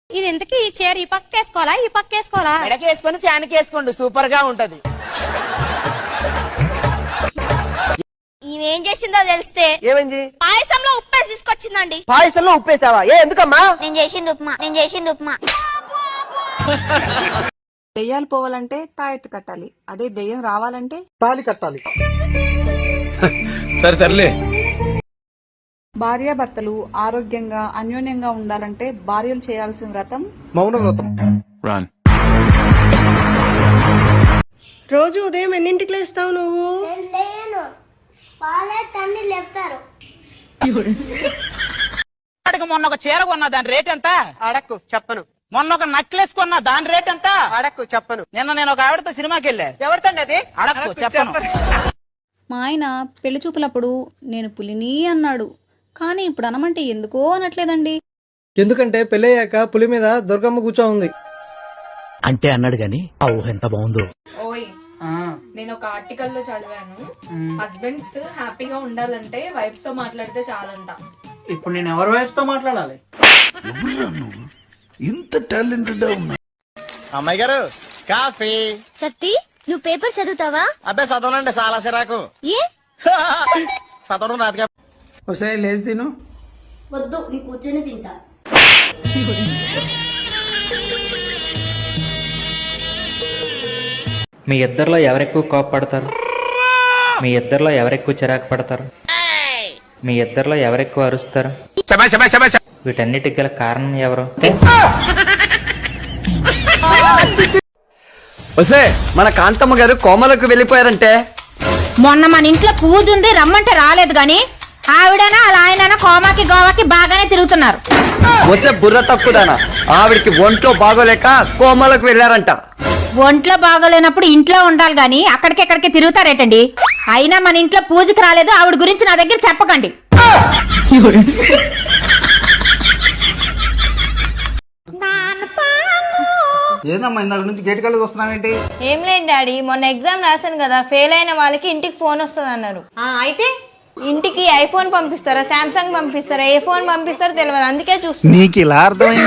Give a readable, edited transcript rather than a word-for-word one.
ఇది ఎందుకు ఈ చీర ఈ పక్క వేసుకోవాలా ఈ పక్క వేసుకోవాలా? మెడకి వేసుకొని ఫ్యాన్కి వేసుకోండి, సూపర్ గా ఉంటది. ఈమెం చేసిందో తెలిస్తే. ఏమైంది? పాయసంలో ఉప్పేసి తీసుకొచ్చిందండి. పాయసంలో ఉప్పేసావా? ఎందుకమ్మా? నేను చేసింది ఉప్మా. దెయ్యాలు పోవాలంటే తాయెత్తు కట్టాలి, అదే దెయ్యం రావాలంటే తాళి కట్టాలి. సరే తరలే. భార్యాభర్తలు ఆరోగ్యంగా అన్యోన్యంగా ఉండాలంటే భార్యలు చేయాల్సిన వ్రతం మౌన వ్రతం. రోజు ఉదయం ఎన్నింటికి లేస్తావు నువ్వు? మొన్న ఒక చీర కొన్నా, దాని రేట్ ఎంత? అడక్కు చెప్పను. మొన్న ఒక నెక్లెస్ కొన్నా, దాని రేట్ ఎంత? అడక్కు చెప్పను. నిన్న నేను ఒక ఆవిడతో సినిమాకి వెళ్ళా. ఎవరితండి అది? అడక్కు చెప్పను. మా ఆయన పెళ్లి చూపులప్పుడు నేను పులిని అన్నాడు, కానీ ఇప్పుడు అనమంటే ఎందుకో అనట్లేదండి. ఎందుకంటే పెళ్ళయ్యాక పులి మీద దుర్గమ్మ కూర్చో ఉంది అంటే అన్నాడు గాని ఆ ఊహ ఎంత బాగుందో. ఓయ్, నేను ఒక ఆర్టికల్ లో చదివాను, హస్బెండ్స్ హ్యాపీగా ఉండాలంటే వైఫ్స్ తో మాట్లాడితే చాలంట. ఇప్పుడు నేను ఎవరి వైఫ్ తో మాట్లాడాలి? ఇంత టాలెంటెడ్ ఉన్నా. అమ్మాయి గారు కాఫీ. సత్తి, నువ్వు పేపర్ చదువుతావా? అబ్బాయి చదవనండి, చాలా సిరాకు. ఏ చదవడం రాదుగా. వస్తే లేచి తిను. వద్దు, నీ కూర్చొని తింటా. మీ ఇద్దరిలో ఎవరెక్కువ కోపపడతారు? మీ ఇద్దరిలో ఎవరెక్కువ చిరాకు పడతారు? మీ ఇద్దరిలో ఎవరెక్కువ అరుస్తారు? వీటన్నిటికి గల కారణం ఎవరు? వస్తే మన కాంతమ్మ గారు కోమలకు వెళ్ళిపోయారంటే. మొన్న మన ఇంట్లో పూజ ఉంది రమ్మంటే రాలేదు గాని ఆవిడనా అలా ఆయననా కోమాకి గోవాకి బాగానే తిరుగుతున్నారు. వస్తే బుర్ర తక్కుదానా, ఆవిడికి ఒంట్లో బాగోలేక కోమలకు వెళ్ళారంట. ఒంట్లో బాగోలేనప్పుడు ఇంట్లో ఉండాలి గాని అక్కడికెక్కడికి తిరుగుతారేటండి. అయినా మన ఇంట్లో పూజకి రాలేదు, ఆవిడ గురించి నా దగ్గర చెప్పకండి. ఏందమ్మా ఇందాక నుంచి గేట్ కళ్ళకి వస్తున్నావేంటి? ఏం లేదు డాడీ, మొన్న ఎగ్జామ్ రాశాను కదా, ఫెయిల్ అయిన వాళ్ళకి ఇంటికి ఫోన్ వస్తుంది అన్నారు. అయితే ఇంటికి ఐఫోన్ పంపిస్తారా, శాంసంగ్ పంపిస్తారా, ఏ ఫోన్ పంపిస్తారో తెలియదు, అందుకే చూస్తున్నా. నీకు ఇలా అర్థమైంది.